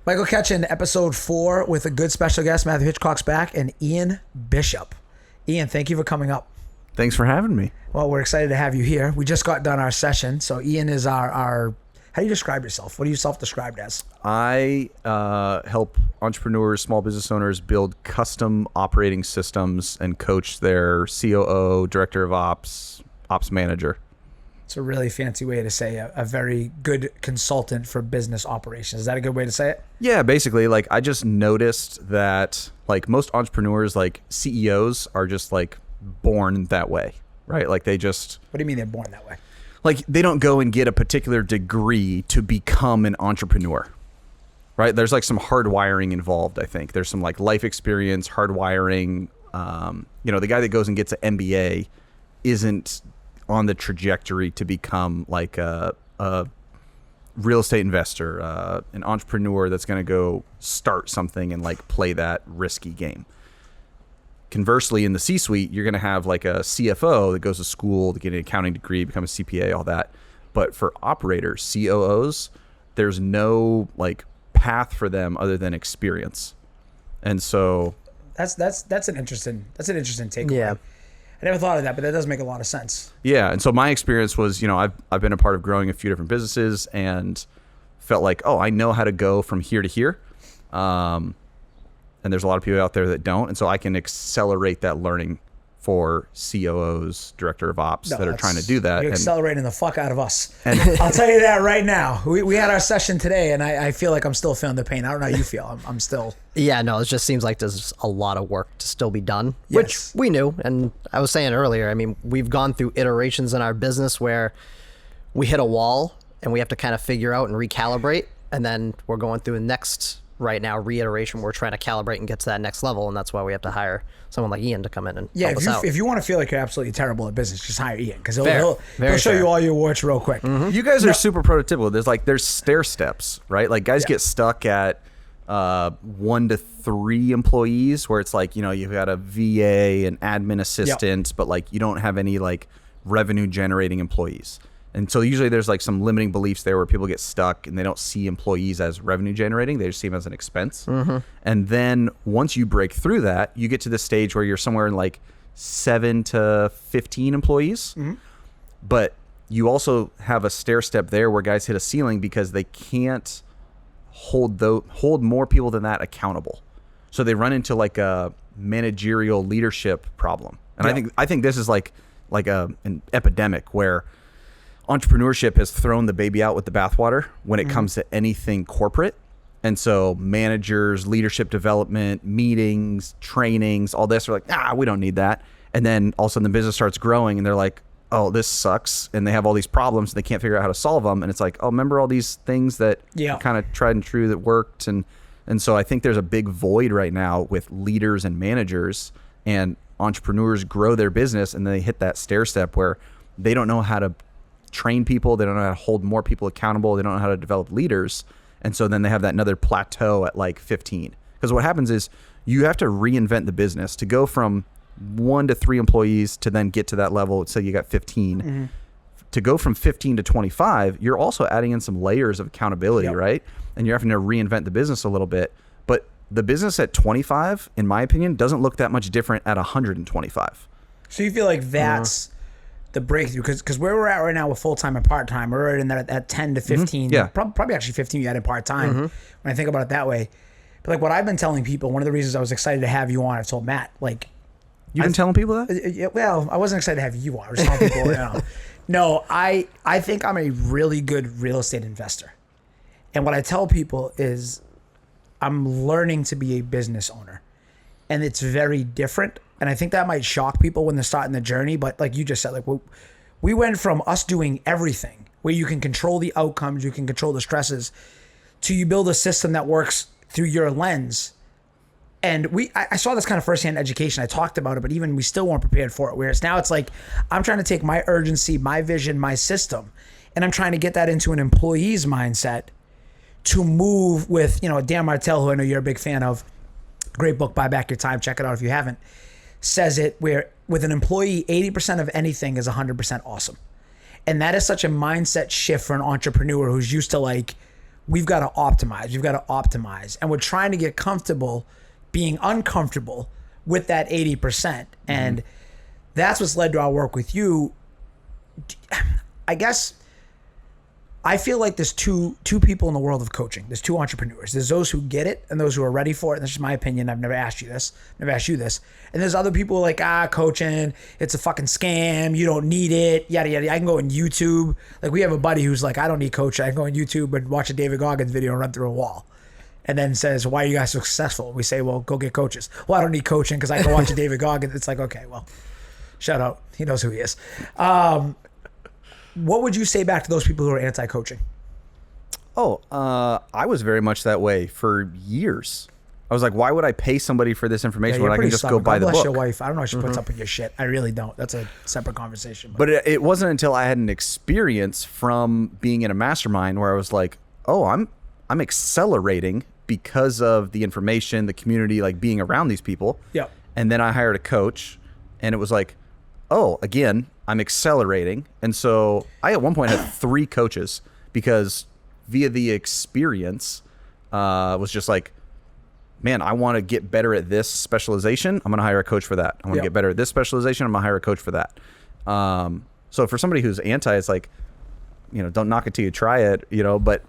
Michael Ketchen, episode 4 with a good special guest. Matthew Hitchcock's back and Ian Bishop. Ian, thank you for coming up. Thanks for having me. Well, we're excited to have you here. We just got done our session. So Ian is our how do you describe yourself? What are you self-described as? I help entrepreneurs, small business owners build custom operating systems and coach their COO, director of ops manager. It's a really fancy way to say a very good consultant for business operations. Is that a good way to say it? Yeah, basically, like I just noticed that like most entrepreneurs, like CEOs are just like born that way, right? Like they just... What do you mean they're born that way? Like they don't go and get a particular degree to become an entrepreneur, right? There's like some hardwiring involved, I think. There's some like life experience, hardwiring. The guy that goes and gets an MBA isn't on the trajectory to become like a real estate investor, an entrepreneur that's going to go start something and like play that risky game. Conversely, in the C-suite, you're going to have like a CFO that goes to school to get an accounting degree, become a CPA, all that. But for operators, COOs, there's no like path for them other than experience. And so that's an interesting takeaway. Yeah. I never thought of that, but that does make a lot of sense. Yeah, and so my experience was, I've been a part of growing a few different businesses and felt like, I know how to go from here to here. And there's a lot of people out there that don't, and so I can accelerate that learning for COOs, director of ops that are trying to do that. You're accelerating the fuck out of us. And I'll tell you that right now. We had our session today, and I feel like I'm still feeling the pain. I don't know how you feel. I'm still... Yeah, no, it just seems like there's a lot of work to still be done, Yes. which we knew. And I was saying earlier, I mean, we've gone through iterations in our business where we hit a wall and we have to kind of figure out and recalibrate. And then we're going through the next, right now, reiteration. We're trying to calibrate and get to that next level. And that's why we have to hire someone like Ian to come in and help us out. If you want to feel like you're absolutely terrible at business, just hire Ian, because Fair. he'll show Very you all your warts real quick. Mm-hmm. You guys are super prototypical. There's stair steps, right? Like guys get stuck at 1 to 3 employees, where it's like, you've got a VA, an admin assistant, but like you don't have any like revenue generating employees. And so usually there's like some limiting beliefs there where people get stuck and they don't see employees as revenue generating. They just see them as an expense. Mm-hmm. And then once you break through that, you get to the stage where you're somewhere in like 7 to 15 employees. Mm-hmm. But you also have a stair step there where guys hit a ceiling because they can't hold more people than that accountable. So they run into like a managerial leadership problem. And I think this is like an epidemic where entrepreneurship has thrown the baby out with the bathwater when it comes to anything corporate. And so managers, leadership development, meetings, trainings, all this are like, we don't need that. And then all of a sudden the business starts growing and they're like, oh, this sucks. And they have all these problems and they can't figure out how to solve them. And it's like, remember all these things that kind of tried and true that worked. And so I think there's a big void right now with leaders and managers, and entrepreneurs grow their business and they hit that stair step where they don't know how to train people. They don't know how to hold more people accountable. They don't know how to develop leaders. And so then they have that another plateau at like 15. Because what happens is you have to reinvent the business to go from 1 to 3 employees to then get to that level. So you got 15. Mm-hmm. To go from 15 to 25, you're also adding in some layers of accountability, right? And you're having to reinvent the business a little bit. But the business at 25, in my opinion, doesn't look that much different at 125. So you feel like that's the breakthrough, because where we're at right now with full-time and part-time, we're right in that 10 to 15. Yeah. Probably actually 15 you had in part-time when I think about it that way. But like what I've been telling people, one of the reasons I was excited to have you on, I've told Matt, like... You've been telling people that? Well, I wasn't excited to have you on. I was telling people, No, I think I'm a really good real estate investor. And what I tell people is I'm learning to be a business owner. And it's very different. And I think that might shock people when they're starting the journey. But like you just said, like we went from us doing everything where you can control the outcomes, you can control the stresses, to you build a system that works through your lens. And I saw this kind of firsthand education. I talked about it, but even we still weren't prepared for it. Whereas now it's like, I'm trying to take my urgency, my vision, my system, and I'm trying to get that into an employee's mindset to move with, Dan Martell, who I know you're a big fan of, great book, Buy Back Your Time. Check it out if you haven't. Says it where with an employee, 80% of anything is 100% awesome. And that is such a mindset shift for an entrepreneur who's used to like we've got to optimize. We've got to optimize. And we're trying to get comfortable being uncomfortable with that 80%. And that's what's led to our work with you. I guess I feel like there's two people in the world of coaching. There's two entrepreneurs. There's those who get it and those who are ready for it. And this is my opinion. I've never asked you this. Never asked you this. And there's other people like, coaching, it's a fucking scam. You don't need it. Yada, yada. I can go on YouTube. Like we have a buddy who's like, I don't need coaching. I can go on YouTube and watch a David Goggins video and run through a wall. And then says, why are you guys so successful? We say, well, go get coaches. Well, I don't need coaching because I can watch a David Goggins. It's like, okay, well, shout out. He knows who he is. What would you say back to those people who are anti-coaching? I was very much that way for years. I was like, why would I pay somebody for this information when I can just go buy the book? God bless your wife. I don't know if she puts up with your shit. I really don't. That's a separate conversation. But it wasn't until I had an experience from being in a mastermind where I was like, oh, I'm accelerating because of the information, the community, like being around these people. Yep. And then I hired a coach and it was like, oh, again, I'm accelerating. And so I at one point had 3 coaches because via the experience was just like, man, I want to get better at this specialization. I'm going to hire a coach for that. I want to get better at this specialization. I'm going to hire a coach for that. So for somebody who's anti, it's like, don't knock it till you try it, but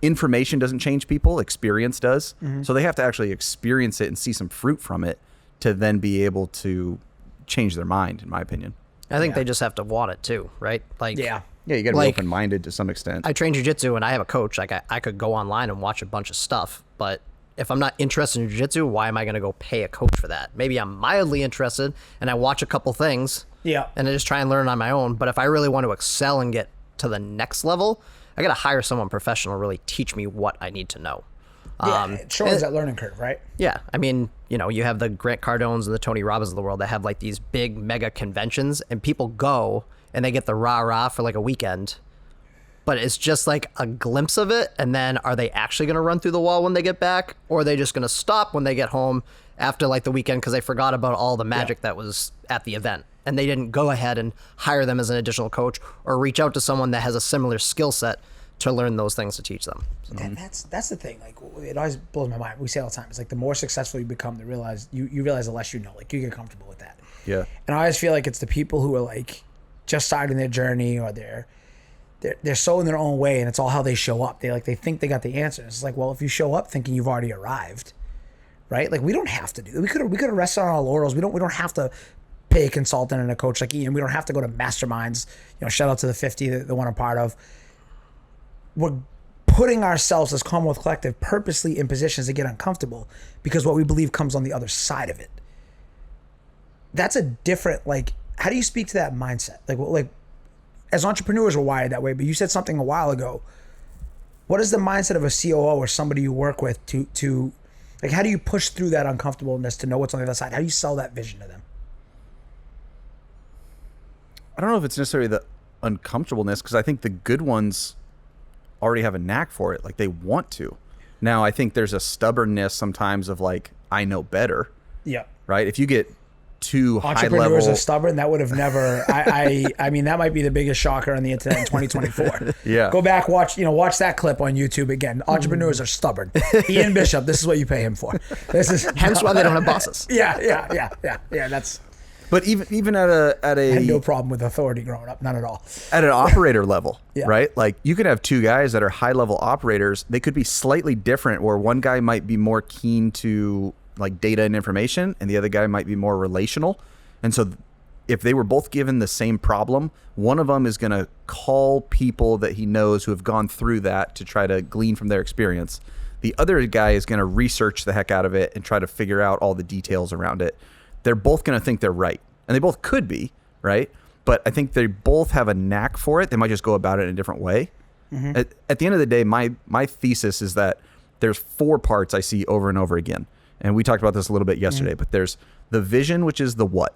information doesn't change people. Experience does. So they have to actually experience it and see some fruit from it to then be able to change their mind, in my opinion. I think they just have to want it too, right? Like, you got to be open-minded to some extent. I train jiu-jitsu and I have a coach. Like I could go online and watch a bunch of stuff, but if I'm not interested in jiu-jitsu, why am I going to go pay a coach for that? Maybe I'm mildly interested and I watch a couple things and I just try and learn on my own. But if I really want to excel and get to the next level, I got to hire someone professional to really teach me what I need to know. It shortens that learning curve, right? Yeah. I mean, you have the Grant Cardones and the Tony Robbins of the world that have like these big mega conventions and people go and they get the rah-rah for like a weekend, but it's just like a glimpse of it. And then are they actually going to run through the wall when they get back? Or are they just going to stop when they get home after like the weekend because they forgot about all the magic that was at the event? And they didn't go ahead and hire them as an additional coach or reach out to someone that has a similar skill set to learn those things to teach them. So. That's the thing. Like it always blows my mind. We say all the time. It's like the more successful you become, you realize the less you know. Like you get comfortable with that. Yeah. And I always feel like it's the people who are like just starting their journey or they're so in their own way and it's all how they show up. They think they got the answers. It's like, well, if you show up thinking you've already arrived, right? Like we don't have to do. We could have rested on our laurels. We don't have to pay a consultant and a coach like Ian. We don't have to go to masterminds. Shout out to the 50, the one I'm part of. We're putting ourselves as Commonwealth Collective purposely in positions to get uncomfortable because what we believe comes on the other side of it. That's a different, how do you speak to that mindset? Like as entrepreneurs, we're wired that way, but you said something a while ago. What is the mindset of a COO or somebody you work with to how do you push through that uncomfortableness to know what's on the other side? How do you sell that vision to them? I don't know if it's necessarily the uncomfortableness because I think the good ones already have a knack for it. Like they want to. Now, I think there's a stubbornness sometimes of like, I know better. Yeah. Right? If you get too high level. Entrepreneurs are stubborn. That would have never, I mean, that might be the biggest shocker on the internet in 2024. Yeah. Go back, watch that clip on YouTube again. Entrepreneurs are stubborn. Ian Bishop, this is what you pay him for. This is hence why they don't have bosses. Yeah. That's. But even at a I had no problem with authority growing up, none at all. At an operator level, Yeah. right? Like you could have 2 guys that are high level operators. They could be slightly different where one guy might be more keen to like data and information and the other guy might be more relational. And so if they were both given the same problem, one of them is going to call people that he knows who have gone through that to try to glean from their experience. The other guy is going to research the heck out of it and try to figure out all the details around it. They're both going to think they're right. And they both could be, right? But I think they both have a knack for it. They might just go about it in a different way. Mm-hmm. At the end of the day, my thesis is that there's 4 parts I see over and over again. And we talked about this a little bit yesterday, but there's the vision, which is the what.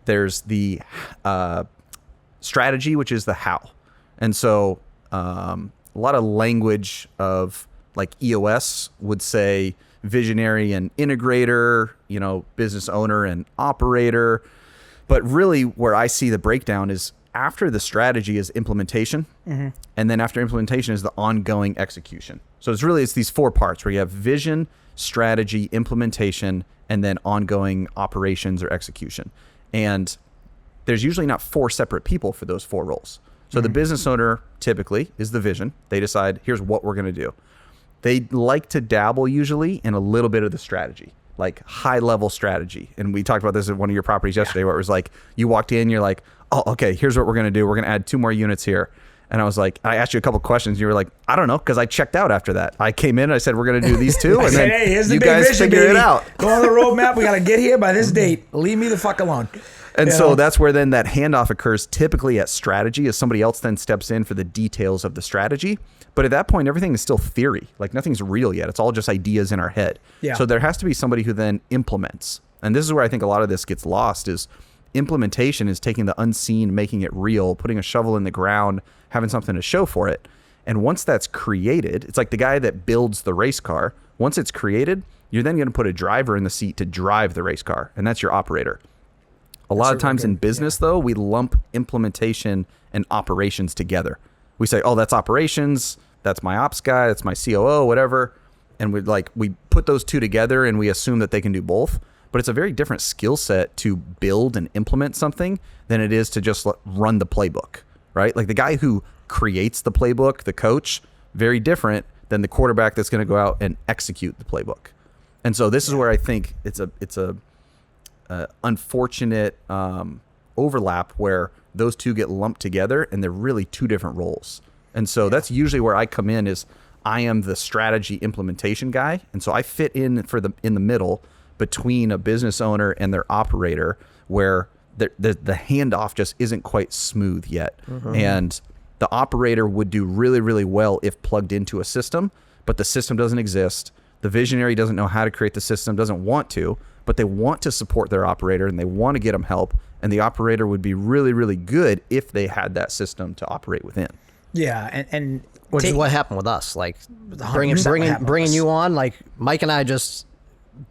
There's the strategy, which is the how. And so a lot of language of like EOS would say visionary and integrator, business owner and operator. But really where I see the breakdown is after the strategy is implementation. And then after implementation is the ongoing execution. So it's these 4 parts where you have vision, strategy, implementation, and then ongoing operations or execution. And there's usually not 4 separate people for those 4 roles. So the business owner typically is the vision. They decide, here's what we're going to do. They like to dabble usually in a little bit of the strategy, like high level strategy. And we talked about this at one of your properties yesterday, where it was like, you walked in, you're like, oh, okay, here's what we're going to do. We're going to add 2 more units here. And I was like, I asked you a couple questions. You were like, I don't know, because I checked out after that. I came in and I said, we're going to do these 2. And then hey, here's the you big guys vision, figure baby. it out. Go on the roadmap. We got to get here by this date. Leave me the fuck alone. And so that's where then that handoff occurs typically at strategy, as somebody else then steps in for the details of the strategy. But at that point, everything is still theory. Like nothing's real yet. It's all just ideas in our head. Yeah. So there has to be somebody who then implements. And this is where I think a lot of this gets lost, is implementation is taking the unseen, making it real, putting a shovel in the ground, having something to show for it. And once that's created, it's like the guy that builds the race car. Once it's created, you're then going to put a driver in the seat to drive the race car. And that's your operator. A lot of times in business, though, we lump implementation and operations together. We say, oh, that's operations. That's my ops guy. That's my COO, whatever. And we put those 2 together and we assume that they can do both. But it's a very different skill set to build and implement something than it is to just run the playbook, right? Like the guy who creates the playbook, the coach, very different than the quarterback that's going to go out and execute the playbook. And so this is where I think it's a unfortunate overlap where those 2 get lumped together and they're really 2 different roles. And so that's usually where I come in, is I am the strategy implementation guy. And so I fit in in the middle between a business owner and their operator, where the handoff just isn't quite smooth yet. And the operator would do really, really well if plugged into a system, but the system doesn't exist. The visionary doesn't know how to create the system, doesn't want to, but they want to support their operator and they want to get them help. And the operator would be really, really good if they had that system to operate within. Yeah. And Which is what happened with us. Like 100% bringing you on, like Mike and I just,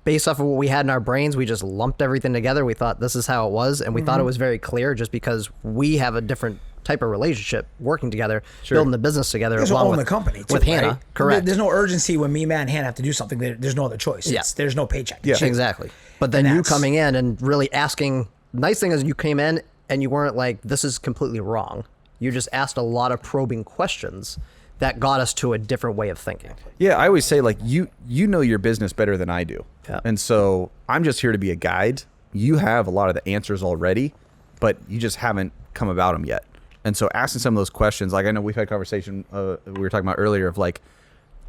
based off of what we had in our brains, we just lumped everything together. We thought this is how it was. And we thought it was very clear, just because we have a different type of relationship working together, building the business together. There's along own with, the company too, with Hannah. right? Correct. There's no urgency when me, Matt, and Hannah have to do something. There's no other choice. Yeah. There's no paycheck. Yeah. Exactly. But then you coming in and really asking, nice thing is you came in and you weren't like, this is completely wrong. You just asked a lot of probing questions that got us to a different way of thinking. Yeah, I always say, like, you know your business better than I do. Yeah. And so I'm just here to be a guide. You have a lot of the answers already, but you just haven't come about them yet. And so asking some of those questions, like I know we've had a conversation we were talking about earlier of like,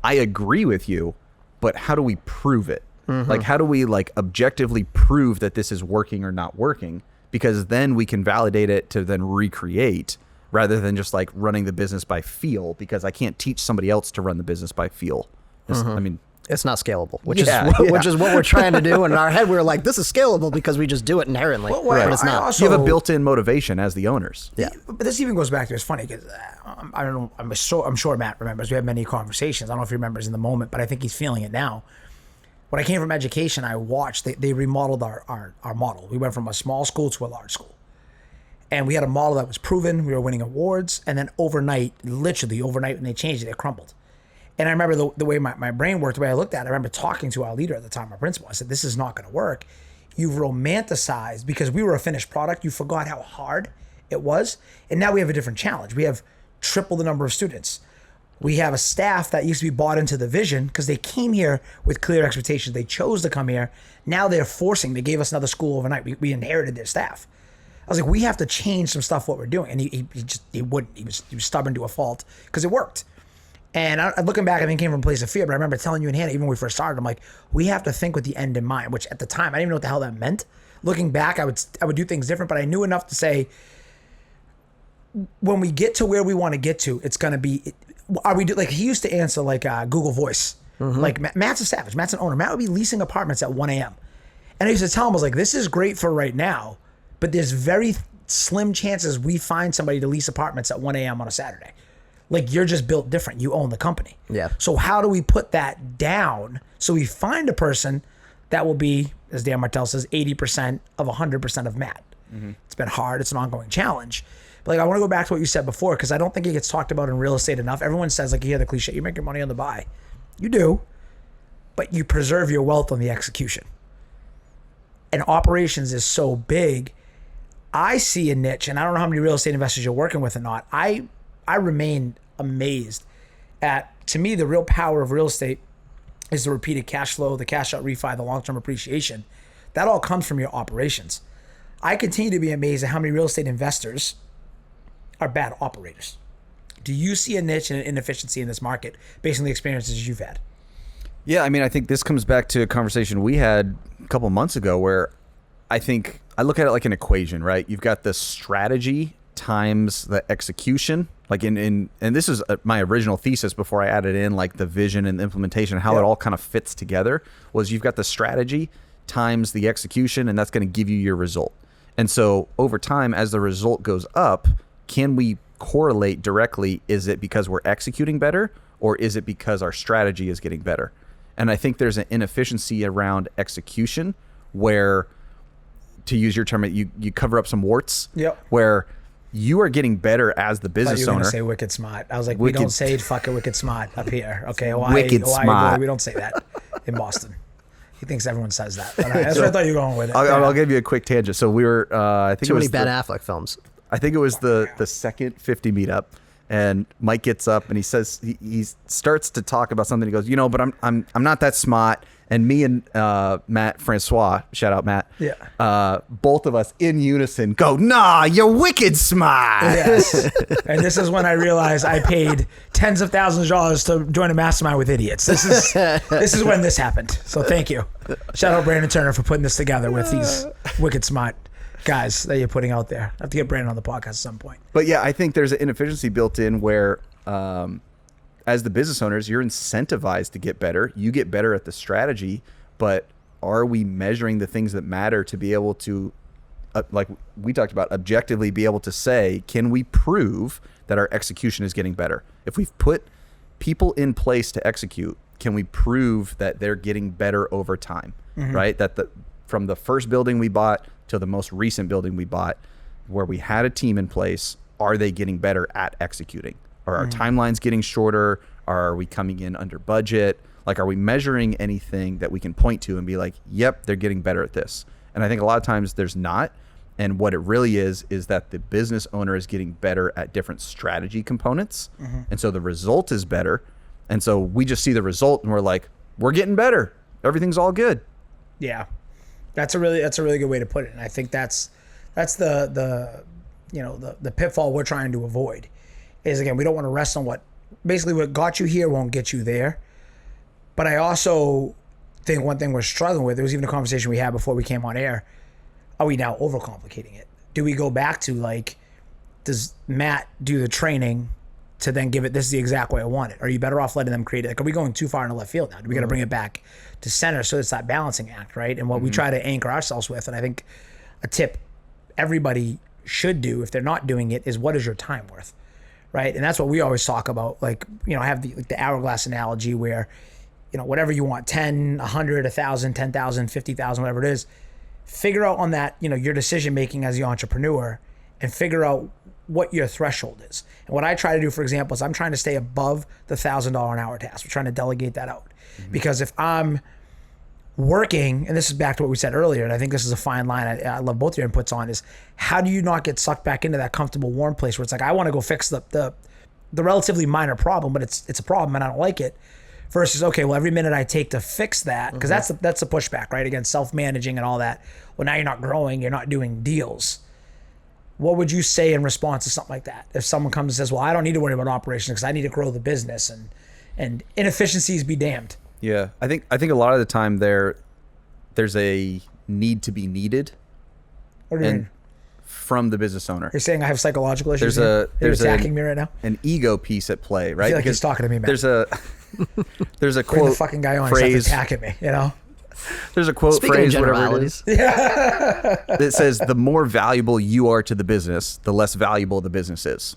I agree with you, but how do we prove it? Like, how do we like objectively prove that this is working or not working? Because then we can validate it to then recreate, rather than just like running the business by feel, because I can't teach somebody else to run the business by feel. I mean, It's not scalable, which Yeah, is what we're trying to do. And in our head, we're like, this is scalable because we just do it inherently. Well, But it's I not. also- you have a built-in motivation as the owners. Yeah. But this even goes back to, it's funny because I don't know. I'm sure Matt remembers. We had many conversations. I don't know if he remembers in the moment, but I think he's feeling it now. When I came from education, I watched they remodeled our model. We went from a small school to a large school, and we had a model that was proven. We were winning awards, and then literally overnight, when they changed it, it crumbled. And I remember the way my brain worked, the way I looked at it. I remember talking to our leader at the time, our principal. I said, "This is not going to work. You've romanticized, because we were a finished product. You forgot how hard it was, and now we have a different challenge. We have triple the number of students. We have a staff that used to be bought into the vision because they came here with clear expectations. They chose to come here. Now they're forcing. They gave us another school overnight. We inherited their staff. I was like, we have to change some stuff what we're doing, and he wouldn't. He was stubborn to a fault because it worked. And looking back, I think it came from a place of fear. But I remember telling you and Hannah, even when we first started, I'm like, we have to think with the end in mind. Which at the time I didn't even know what the hell that meant. Looking back, I would do things different, but I knew enough to say, when we get to where we want to get to, it's gonna be. Like he used to answer like Google Voice. Like Matt's a savage. Matt's an owner. Matt would be leasing apartments at 1 a.m. And I used to tell him, I was like, this is great for right now, but there's very slim chances we find somebody to lease apartments at 1 a.m. on a Saturday. Like, you're just built different. You own the company. Yeah. So how do we put that down so we find a person that will be, as Dan Martell says, 80% of 100% of Matt? It's been hard. It's an ongoing challenge. But like, I want to go back to what you said before, because I don't think it gets talked about in real estate enough. Everyone says, like, you hear the cliche, you make your money on the buy. You do, but you preserve your wealth on the execution. And operations is so big. I see a niche, and I don't know how many real estate investors you're working with or not. I remain amazed at, to me, the real power of real estate is the repeated cash flow, the cash out refi, the long-term appreciation. That all comes from your operations. I continue to be amazed at how many real estate investors are bad operators. Do you see a niche and an inefficiency in this market based on the experiences you've had? Yeah, I mean, I think this comes back to a conversation we had a couple months ago where I think I look at it like an equation, right? You've got the strategy times the execution. Like and this is my original thesis before I added in like the vision and the implementation, how it all kind of fits together, was you've got the strategy times the execution, and that's going to give you your result. And so over time, as the result goes up, can we correlate directly? Is it because we're executing better, or is it because our strategy is getting better? And I think there's an inefficiency around execution where, to use your term, you cover up some warts. Yep. Where you are getting better as the business you were owner. Gonna say wicked smart. I was like, we don't say fucking wicked smart up here. Okay, Hawaii, Wicked smart. Boy, we don't say that in Boston. He thinks everyone says that. But that's where I thought you were going with it. I'll give you a quick tangent. So we were, I think Too it was many Ben Affleck films. I think it was the second 50 meetup, and Mike gets up and he says he starts to talk about something. He goes, but I'm not that smart. And me and Matt Francois, shout out Matt, both of us in unison go, nah, you're wicked smart. Yes. And this is when I realized I paid tens of thousands of dollars to join a mastermind with idiots. This is when this happened. So thank you. Shout out Brandon Turner for putting this together with these wicked smart guys that you're putting out there. I have to get Brandon on the podcast at some point. But yeah, I think there's an inefficiency built in where as the business owners, you're incentivized to get better. You get better at the strategy, but are we measuring the things that matter to be able to, like we talked about, objectively be able to say, can we prove that our execution is getting better? If we've put people in place to execute, can we prove that they're getting better over time, right? That from the first building we bought to the most recent building we bought, where we had a team in place, are they getting better at executing? Are our timelines getting shorter? Are we coming in under budget? Like, are we measuring anything that we can point to and be like, yep, they're getting better at this? And I think a lot of times there's not. And what it really is that the business owner is getting better at different strategy components. And so the result is better. And so we just see the result and we're like, we're getting better. Everything's all good. Yeah. That's a really good way to put it. And I think that's the pitfall we're trying to avoid. Is, again, we don't want to rest on what got you here won't get you there. But I also think one thing we're struggling with, there was even a conversation we had before we came on air, are we now overcomplicating it? Do we go back to, like, does Matt do the training to then give it, this is the exact way I want it? Are you better off letting them create it? Like, are we going too far in the left field now? Do we got to bring it back to center so it's that balancing act, right? And what we try to anchor ourselves with, and I think a tip everybody should do if they're not doing it, is what is your time worth? Right. And that's what we always talk about. Like, I have the hourglass analogy where, whatever you want, 10, 100, 1,000, 10,000, 50,000, whatever it is, figure out on that, your decision making as the entrepreneur, and figure out what your threshold is. And what I try to do, for example, is I'm trying to stay above the $1,000 an hour task. We're trying to delegate that out. Because if I'm working, and this is back to what we said earlier, and I think this is a fine line I love both your inputs on, is how do you not get sucked back into that comfortable, warm place where it's like, I want to go fix the relatively minor problem, but it's a problem and I don't like it, versus, okay, well, every minute I take to fix that, because that's the pushback, right? Against self-managing and all that. Well, now you're not growing, you're not doing deals. What would you say in response to something like that? If someone comes and says, well, I don't need to worry about operations because I need to grow the business, and inefficiencies be damned. Yeah, I think a lot of the time there's a need to be needed, What do you mean? From the business owner. You're saying I have psychological issues? There's You're attacking me right now? an ego piece at play, right? I feel like he's talking to me, man. There's a Bring quote the fucking guy on. He's phrase. attacking me. There's a quote Speaking phrase, of whatever it is, that says the more valuable you are to the business, the less valuable the business is.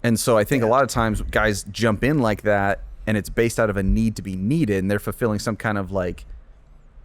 And so I think a lot of times guys jump in like that, and it's based out of a need to be needed, and they're fulfilling some kind of like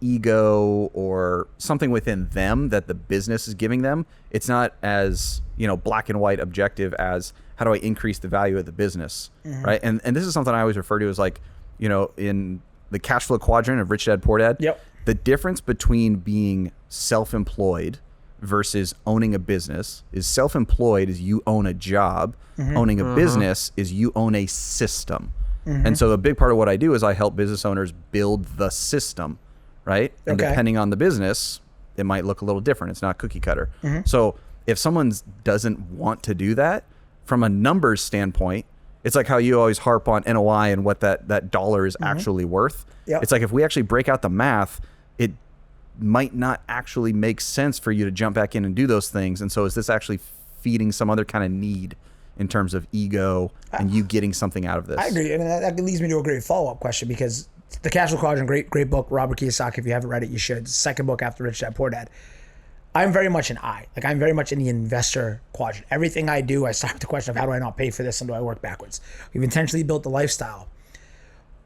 ego or something within them that the business is giving them, it's not as, black and white objective as how do I increase the value of the business, right? And this is something I always refer to as like, in the cash flow quadrant of Rich Dad Poor Dad. Yep. The difference between being self-employed versus owning a business is self-employed is you own a job. Owning a business is you own a system. And so a big part of what I do is I help business owners build the system, right? And depending on the business, it might look a little different. It's not cookie cutter. So if someone doesn't want to do that, from a numbers standpoint, it's like how you always harp on NOI and what that dollar is actually worth. Yep. It's like if we actually break out the math, it might not actually make sense for you to jump back in and do those things. And so is this actually feeding some other kind of need in terms of ego and you getting something out of this? I agree. And that leads me to a great follow-up question, because The Cash Flow Quadrant, great book, Robert Kiyosaki. If you haven't read it, you should. It's the second book after Rich Dad Poor Dad. I'm very much an I. Like, I'm very much in the investor quadrant. Everything I do, I start with the question of how do I not pay for this and do I work backwards? We've intentionally built the lifestyle.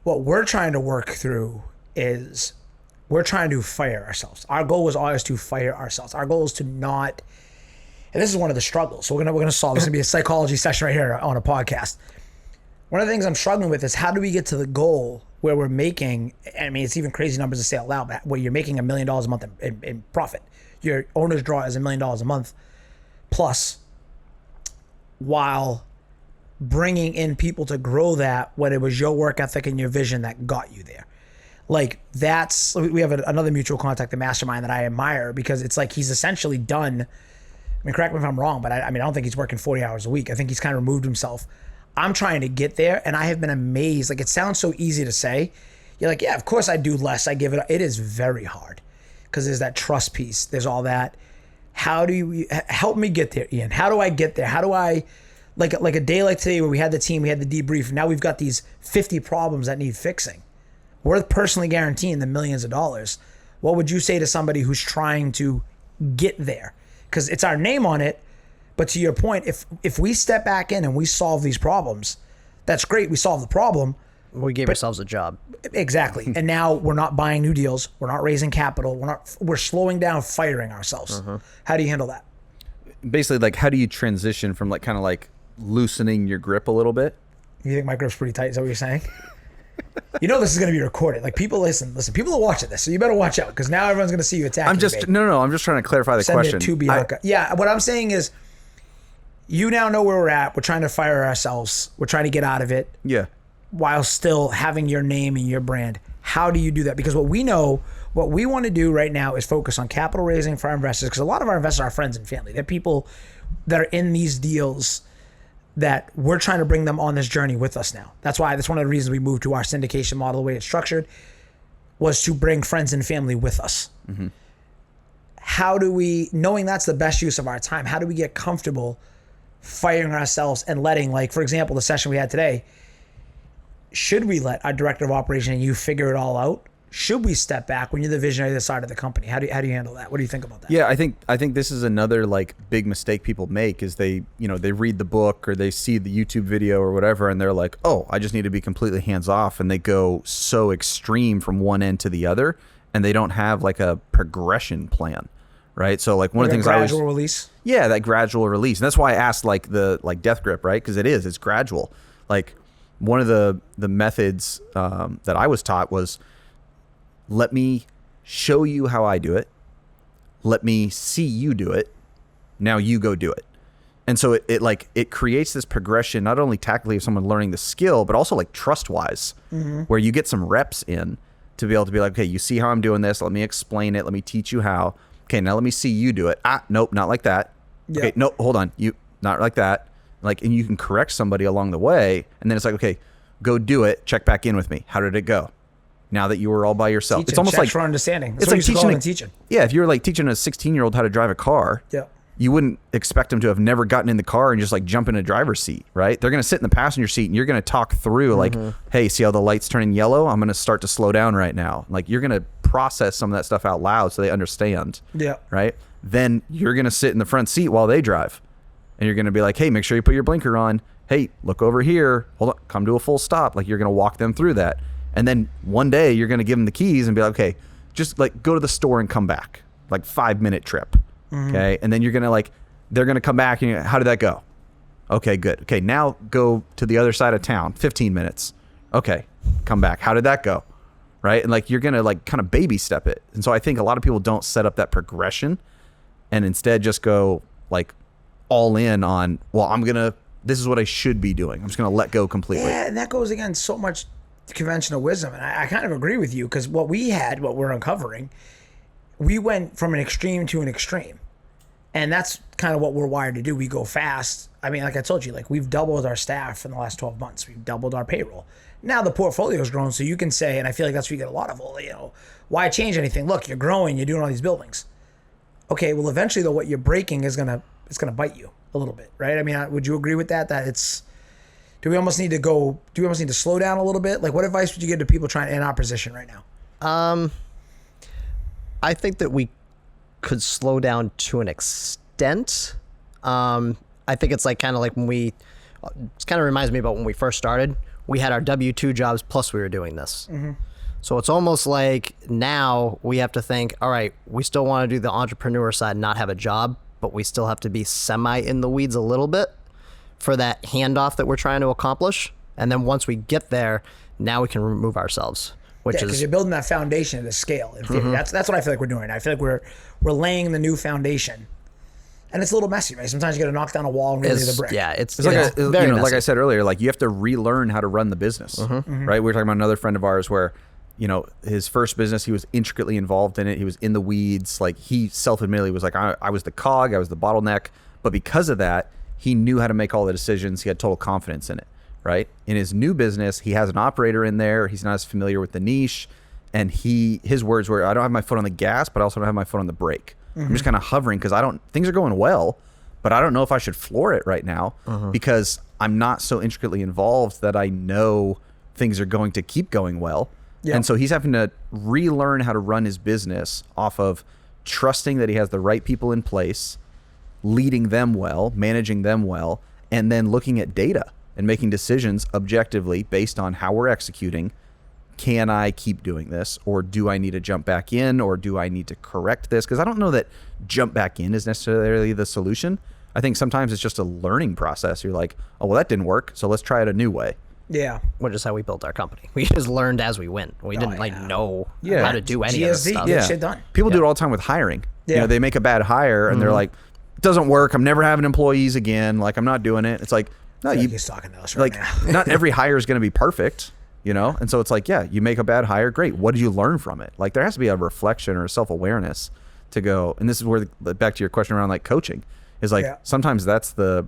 What we're trying to work through is we're trying to fire ourselves. Our goal was always to fire ourselves. Our goal is to not, and this is one of the struggles. So we're gonna solve. This is gonna be a psychology session right here on a podcast. One of the things I'm struggling with is how do we get to the goal where we're making, I mean, it's even crazy numbers to say out loud, but where you're making $1 million a month in profit. Your owner's draw is $1 million a month plus, while bringing in people to grow that when it was your work ethic and your vision that got you there. Like, that's, we have another mutual contact, the mastermind, that I admire, because it's like he's essentially done, I mean, correct me if I'm wrong, but I don't think he's working 40 hours a week. I think he's kind of removed himself. I'm trying to get there, and I have been amazed. Like, it sounds so easy to say. You're like, yeah, of course I do less. I give it. It is very hard, because there's that trust piece. There's all that. How do you help me get there, Ian? How do I get there? How do I, like a day like today where we had the team, we had the debrief, now we've got these 50 problems that need fixing. We're personally guaranteeing the millions of dollars. What would you say to somebody who's trying to get there? Because it's our name on it. But to your point, if we step back in and we solve these problems, that's great. We solve the problem. We gave ourselves a job. Exactly. And now we're not buying new deals. We're not raising capital. We're slowing down, firing ourselves. How do you handle that? Basically, like, how do you transition from like kind of like loosening your grip a little bit? You think my grip's pretty tight? Is that what you're saying? You know this is going to be recorded. Like, people listen. People are watching this, so you better watch out, because now everyone's going to see you attacking. I'm just trying to clarify the question. Send it to Bianca. Yeah, what I'm saying is, you now know where we're at. We're trying to fire ourselves. We're trying to get out of it. Yeah. While still having your name and your brand. How do you do that? Because what we know, what we want to do right now is focus on capital raising for our investors, because a lot of our investors are friends and family. They're people that are in these deals that we're trying to bring them on this journey with us now. That's one of the reasons we moved to our syndication model, the way it's structured, was to bring friends and family with us. How do we, knowing that's the best use of our time, how do we get comfortable firing ourselves and letting, like, for example, the session we had today, should we let our director of operation and you figure it all out? Should we step back when you're the visionary of the side of the company? How do you handle that? What do you think about that? Yeah, I think this is another like big mistake people make is they read the book or they see the YouTube video or whatever, and they're like, oh, I just need to be completely hands off, and they go so extreme from one end to the other, and they don't have like a progression plan, right? So like one of the things gradual release. Yeah, that gradual release, and that's why I asked like the death grip, right? Because it's gradual. Like one of the methods that I was taught was, let me show you how I do it. Let me see you do it. Now you go do it. And so it creates this progression, not only tactically of someone learning the skill, but also like trust wise, where you get some reps in to be able to be like, okay, you see how I'm doing this. Let me explain it. Let me teach you how. Okay, now let me see you do it. Nope, not like that. Yeah. Okay, no, hold on. You not like that. Like, and you can correct somebody along the way. And then it's like, okay, go do it. Check back in with me. How did it go? Now that you were all by yourself. Teaching, it's almost like for understanding. That's it's what like teaching. Yeah, if you're like teaching a 16-year-old how to drive a car, you wouldn't expect them to have never gotten in the car and just like jump in a driver's seat, right? They're going to sit in the passenger seat and you're going to talk through like, hey, see how the light's turning yellow? I'm going to start to slow down right now. Like, you're going to process some of that stuff out loud so they understand. Yeah. Right? Then you're going to sit in the front seat while they drive. And you're going to be like, hey, make sure you put your blinker on. Hey, look over here. Hold on. Come to a full stop. Like, you're going to walk them through that. And then one day you're going to give them the keys and be like, okay, just like go to the store and come back, like 5-minute trip. Okay. And then you're going to like, they're going to come back and how did that go? Okay, good. Okay. Now go to the other side of town, 15 minutes. Okay. Come back. How did that go? Right. And like, you're going to like kind of baby step it. And so I think a lot of people don't set up that progression and instead just go like all in on, well, this is what I should be doing. I'm just going to let go completely. Yeah. And that goes against so much conventional wisdom. And I kind of agree with you because what we're uncovering, we went from an extreme to an extreme. And that's kind of what we're wired to do. We go fast. I mean, like I told you, like we've doubled our staff in the last 12 months. We've doubled our payroll. Now the portfolio's grown, so you can say, and I feel like that's where you get a lot of, well, you know, why change anything? Look, you're growing, you're doing all these buildings. Okay, well, eventually though, what you're breaking is gonna bite you a little bit, right? I mean, would you agree with that? Do we almost need to slow down a little bit? Like, what advice would you give to people trying in our position right now? I think that we could slow down to an extent. I think it's like kind of like it kind of reminds me about when we first started. We had our W-2 jobs plus we were doing this. So it's almost like now we have to think, all right, we still want to do the entrepreneur side and not have a job, but we still have to be semi in the weeds a little bit for that handoff that we're trying to accomplish. And then once we get there, now we can remove ourselves. Because you're building that foundation at a scale. In theory. That's what I feel like we're doing. I feel like we're laying the new foundation, and it's a little messy, right? Sometimes you got to knock down a wall and really the brick. Yeah, it's like very messy. like I said earlier, like you have to relearn how to run the business, right? We were talking about another friend of ours where, you know, his first business, he was intricately involved in it. He was in the weeds. Like he self-admittedly was like, I was the cog, I was the bottleneck, but because of that, he knew how to make all the decisions. He had total confidence in it. Right? In his new business, he has an operator in there. He's not as familiar with the niche. And his words were, I don't have my foot on the gas, but I also don't have my foot on the brake. I'm just kind of hovering because things are going well, but I don't know if I should floor it right now because I'm not so intricately involved that I know things are going to keep going well. Yeah. And so he's having to relearn how to run his business off of trusting that he has the right people in place, leading them well, managing them well, and then looking at data and making decisions objectively based on how we're executing. Can I keep doing this, or do I need to jump back in, or do I need to correct this? Because I don't know that jump back in is necessarily the solution. I think sometimes it's just a learning process. You're like, oh, well, that didn't work, so let's try it a new way. Yeah. Which is how we built our company. We just learned as we went. We didn't know how to do any of this stuff. Yeah. Shit done. People do it all the time with hiring. Yeah. You know, they make a bad hire and they're like, it doesn't work. I'm never having employees again. Like, I'm not doing it. It's like, no, he's talking to us right now. Not every hire is going to be perfect, you know? And so it's like, yeah, you make a bad hire. Great. What did you learn from it? Like, there has to be a reflection or a self-awareness to go. And this is where, back to your question around like coaching, is like, sometimes that's the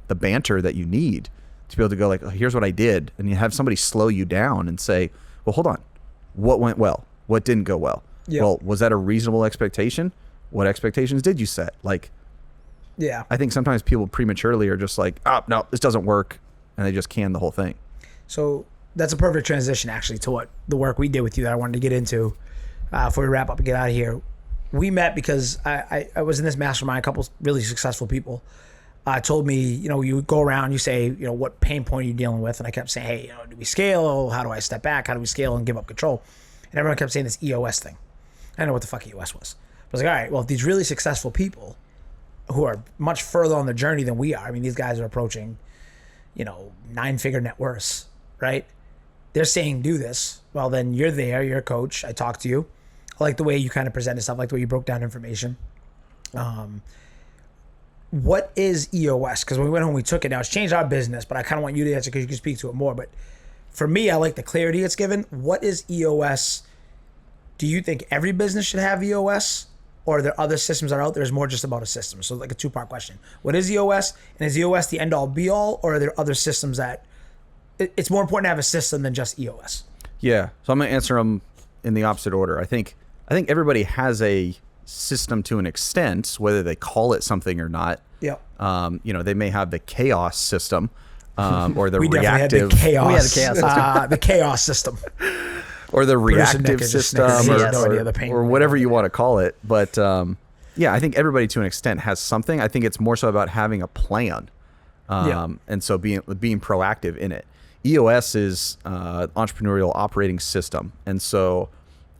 banter that you need to be able to go like, oh, here's what I did. And you have somebody slow you down and say, well, hold on. What went well? What didn't go well? Yep. Well, was that a reasonable expectation? What expectations did you set? Like, yeah, I think sometimes people prematurely are just like, oh, no, this doesn't work. And they just can the whole thing. So that's a perfect transition actually to what the work we did with you that I wanted to get into before we wrap up and get out of here. We met because I was in this mastermind, a couple really successful people told me, you know, you go around, you say, you know, what pain point are you dealing with? And I kept saying, hey, you know, do we scale? How do I step back? How do we scale and give up control? And everyone kept saying this EOS thing. I don't know what the fuck EOS was. I was like, all right, well, if these really successful people who are much further on the journey than we are, I mean, these guys are approaching, you know, 9-figure net worths, right? They're saying do this. Well, then you're there, you're a coach. I talked to you. I like the way you kind of presented stuff, I like the way you broke down information. What is EOS? Because when we went home, we took it. Now, it's changed our business, but I kind of want you to answer because you can speak to it more. But for me, I like the clarity it's given. What is EOS? Do you think every business should have EOS? Or are there other systems that are out there? It's more just about a system. So like a two-part question. What is EOS? And is EOS the end-all, be-all? Or are there other systems that it's more important to have a system than just EOS? Yeah. So I'm going to answer them in the opposite order. I think everybody has a system to an extent, whether they call it something or not. Yeah. You know, they may have the chaos system or the we reactive. Had the chaos. We had the chaos system. The chaos system. Or the reactive system or whatever you want to call it. But yeah, I think everybody to an extent has something. I think it's more so about having a plan. And so being proactive in it. EOS is entrepreneurial operating system. And so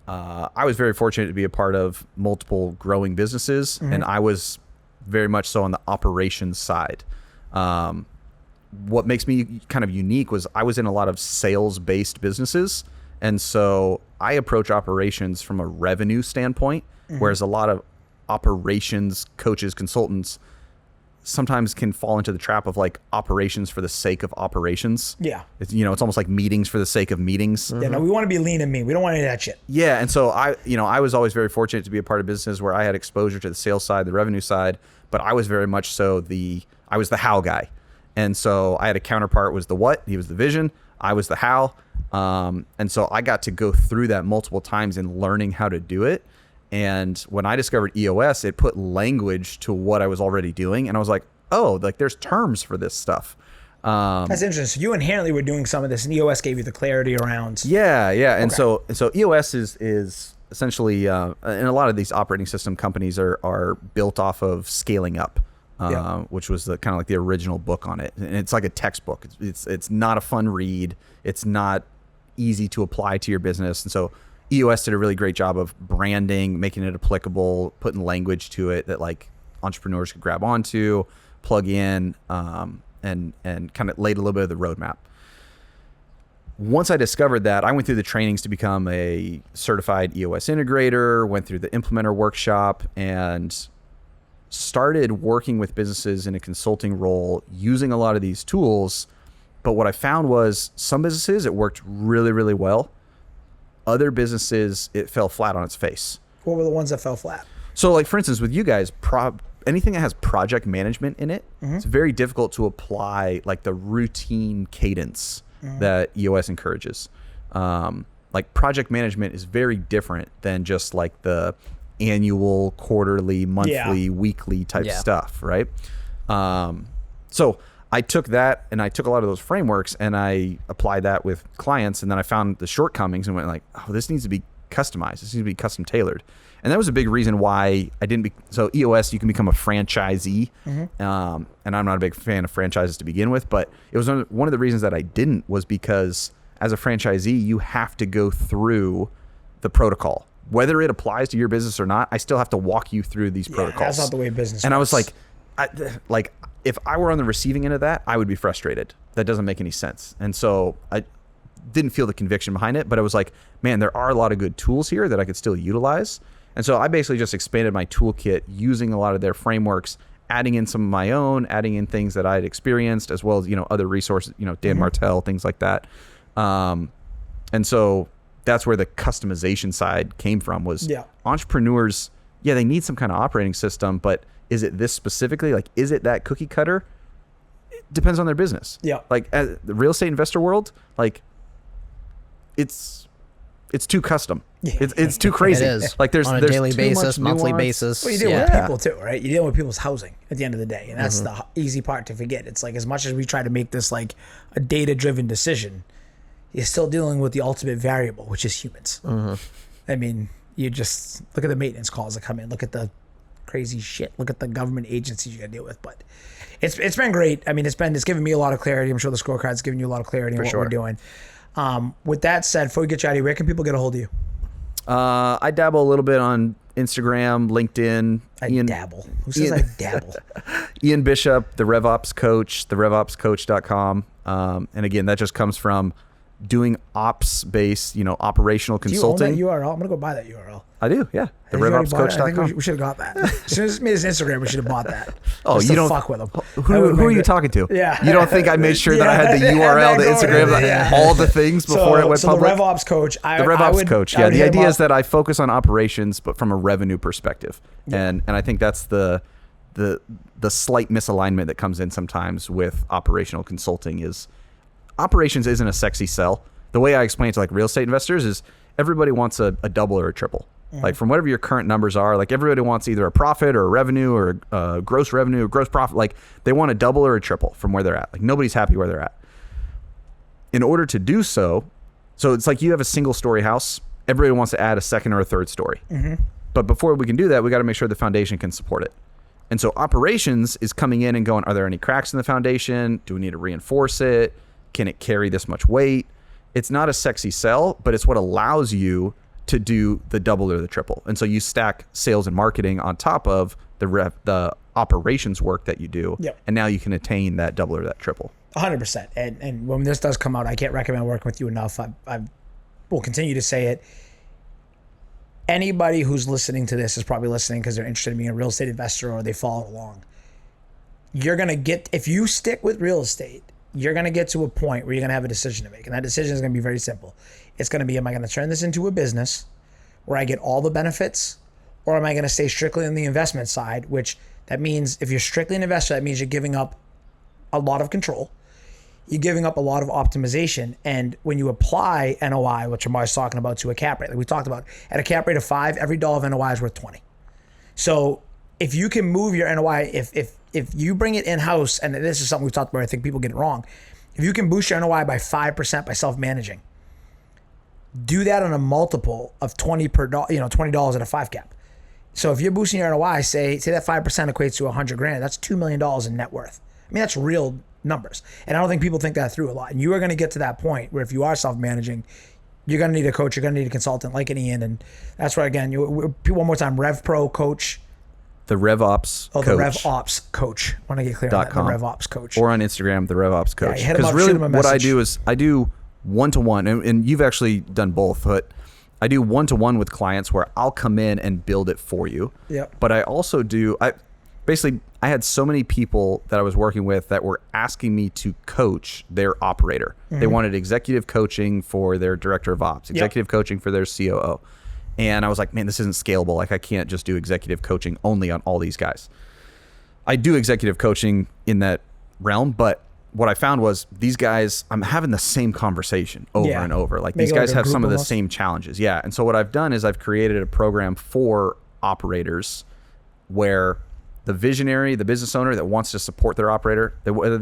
I was very fortunate to be a part of multiple growing businesses, and I was very much so on the operations side. What makes me kind of unique was I was in a lot of sales-based businesses, and so I approach operations from a revenue standpoint, whereas a lot of operations coaches, consultants sometimes can fall into the trap of like operations for the sake of operations. Yeah. It's, you know, it's almost like meetings for the sake of meetings. Yeah, no, we want to be lean and mean. We don't want any of that shit. Yeah, and so I was always very fortunate to be a part of businesses where I had exposure to the sales side, the revenue side, but I was very much so I was the how guy. And so I had a counterpart was the what, he was the vision, I was the how. And so I got to go through that multiple times in learning how to do it. And when I discovered EOS, it put language to what I was already doing. And I was like, oh, like there's terms for this stuff. That's interesting. So you inherently were doing some of this, and EOS gave you the clarity around. Yeah. And so EOS is essentially, and a lot of these operating system companies are built off of scaling up, which was the kind of like the original book on it. And it's like a textbook. It's not a fun read. It's not easy to apply to your business. And so EOS did a really great job of branding, making it applicable, putting language to it that like entrepreneurs could grab onto, plug in, and kind of laid a little bit of the roadmap. Once I discovered that, I went through the trainings to become a certified EOS integrator, went through the implementer workshop, and started working with businesses in a consulting role using a lot of these tools. But what I found was some businesses, it worked really, really well. Other businesses, it fell flat on its face. What were the ones that fell flat? So like, for instance, with you guys, anything that has project management in it, it's very difficult to apply like the routine cadence that EOS encourages. Like project management is very different than just like the annual, quarterly, monthly, weekly type stuff, right? So I took that and I took a lot of those frameworks and I applied that with clients, and then I found the shortcomings and went like, oh, this needs to be customized. This needs to be custom tailored. And that was a big reason why I didn't so EOS, you can become a franchisee. And I'm not a big fan of franchises to begin with, but it was one of the reasons that I didn't was because as a franchisee, you have to go through the protocol. Whether it applies to your business or not, I still have to walk you through these protocols. That's not the way business and works. I was like, if I were on the receiving end of that, I would be frustrated. That doesn't make any sense. And so I didn't feel the conviction behind it, but I was like, man, there are a lot of good tools here that I could still utilize. And so I basically just expanded my toolkit using a lot of their frameworks, adding in some of my own, adding in things that I had experienced, as well as, other resources, Dan Martell, things like that. And so that's where the customization side came from was entrepreneurs. Yeah, they need some kind of operating system, but is it this specifically? Like, is it that cookie cutter? It depends on their business. Yeah. Like the real estate investor world, like it's too custom. It's too crazy. It is. Like there's on a daily too basis, much monthly nuance. basis. Well, you deal with people too, right? You deal with people's housing at the end of the day, and that's the easy part to forget. It's like as much as we try to make this like a data-driven decision, you're still dealing with the ultimate variable, which is humans. I mean, you just look at the maintenance calls that come in. Look at the crazy shit. Look at the government agencies you got to deal with. But it's been great. I mean, it's given me a lot of clarity. I'm sure the scorecard's giving you a lot of clarity on what we're doing. With that said, before we get you out of here, where can people get a hold of you? I dabble a little bit on Instagram, LinkedIn. Dabble. Who says I dabble? Ian Bishop, the RevOps Coach, therevopscoach.com. And again, that just comes from doing ops-based, operational consulting. Do you own that URL? I'm going to go buy that URL. I do, yeah. TheRevOpsCoach.com. I think we should have got that. As soon as it made his Instagram, we should have bought that. Oh, you don't fuck with him. Who are you talking to? Yeah. You don't think I made sure that I had the URL, the Instagram, all the things before it went public? The RevOps Coach. The RevOps Coach. Yeah. The idea is that I focus on operations, but from a revenue perspective, and I think that's the slight misalignment that comes in sometimes with operational consulting is operations isn't a sexy sell. The way I explain it to like real estate investors is everybody wants a double or a triple. Like from whatever your current numbers are, like everybody wants either a profit or a revenue or a gross revenue or gross profit. Like they want a double or a triple from where they're at. Like nobody's happy where they're at. In order to do so it's like you have a single story house. Everybody wants to add a second or a third story. But before we can do that, we got to make sure the foundation can support it. And so operations is coming in and going, are there any cracks in the foundation? Do we need to reinforce it? Can it carry this much weight? It's not a sexy sell, but it's what allows you to do the double or the triple. And so you stack sales and marketing on top of the operations work that you do. Yep. And now you can attain that double or that triple. 100%. And when this does come out, I can't recommend working with you enough. I will continue to say it. Anybody who's listening to this is probably listening because they're interested in being a real estate investor or they follow along. You're going to get, if you stick with real estate, you're going to get to a point where you're going to have a decision to make. And that decision is going to be very simple. It's going to be, am I going to turn this into a business where I get all the benefits, or am I going to stay strictly on the investment side, which that means if you're strictly an investor, that means you're giving up a lot of control. You're giving up a lot of optimization. And when you apply NOI, which I'm always talking about, to a cap rate, like we talked about, at a cap rate of 5, every dollar of NOI is worth 20. So if you can move your NOI, if you bring it in-house, and this is something we've talked about, I think people get it wrong. If you can boost your NOI by 5% by self-managing, do that on a multiple of 20 per dollar, $20 at a 5 cap. So if you're boosting your NOI, say that 5% equates to $100,000, that's $2 million in net worth. I mean, that's real numbers. And I don't think people think that through a lot. And you are going to get to that point where if you are self-managing, you're going to need a coach, you're going to need a consultant like an Ian. And that's where, again, one more time, RevPro coach. The RevOps coach. The RevOps coach. I want to get clear on that. The RevOps coach. Or on Instagram, the RevOps coach. Yeah, because really what I do is I do one-to-one, and you've actually done both, but I do one-to-one with clients where I'll come in and build it for you. Yep. But I also do, I had so many people that I was working with that were asking me to coach their operator. Mm-hmm. They wanted executive coaching for their director of ops, executive coaching for their COO. And I was like, man, this isn't scalable. Like, I can't just do executive coaching only on all these guys. I do executive coaching in that realm, but what I found was these guys, I'm having the same conversation over and over. Like, these guys have some of the same challenges. Yeah. And so what I've done is I've created a program for operators where the visionary, the business owner that wants to support their operator, whether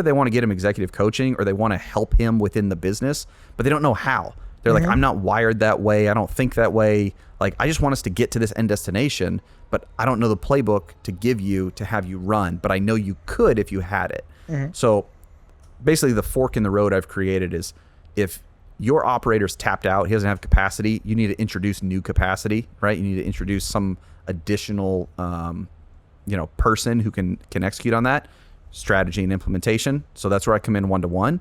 they want to get him executive coaching or they want to help him within the business, but they don't know how. They're like, I'm not wired that way. I don't think that way. Like, I just want us to get to this end destination, but I don't know the playbook to give you to have you run, but I know you could if you had it. Mm-hmm. So basically the fork in the road I've created is if your operator's tapped out, he doesn't have capacity, you need to introduce new capacity, right? You need to introduce some additional, person who can execute on that strategy and implementation. So that's where I come in one-to-one.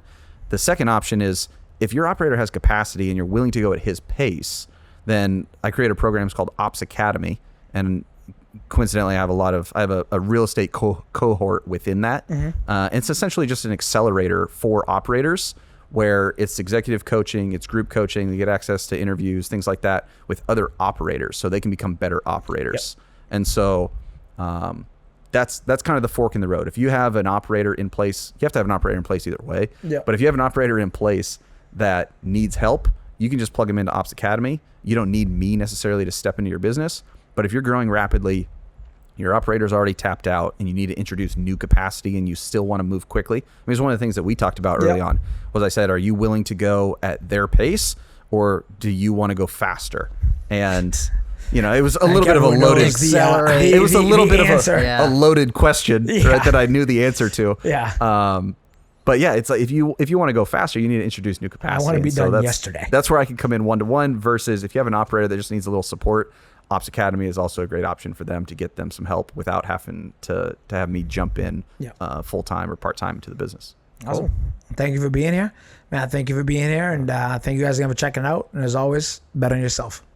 The second option is if your operator has capacity and you're willing to go at his pace, then I create a program called Ops Academy. And coincidentally, I have a real estate cohort within that. Mm-hmm. It's essentially just an accelerator for operators where it's executive coaching, it's group coaching, they get access to interviews, things like that with other operators so they can become better operators. Yep. And so that's kind of the fork in the road. If you have an operator in place, you have to have an operator in place either way. Yep. But if you have an operator in place that needs help, you can just plug them into Ops Academy. You don't need me necessarily to step into your business. But if you're growing rapidly, your operator's already tapped out and you need to introduce new capacity and you still want to move quickly. I mean, it's one of the things that we talked about early on was I said, are you willing to go at their pace or do you want to go faster? And it was a little bit of a loaded a loaded question, right, that I knew the answer to. Yeah. But yeah, it's like if you want to go faster, you need to introduce new capacity. I want to be done yesterday. That's where I can come in one-to-one versus if you have an operator that just needs a little support, Ops Academy is also a great option for them to get them some help without having to have me jump in full-time or part-time into the business. Awesome. Cool. Thank you for being here. Matt, thank you for being here. And thank you guys again for checking it out. And as always, bet on yourself.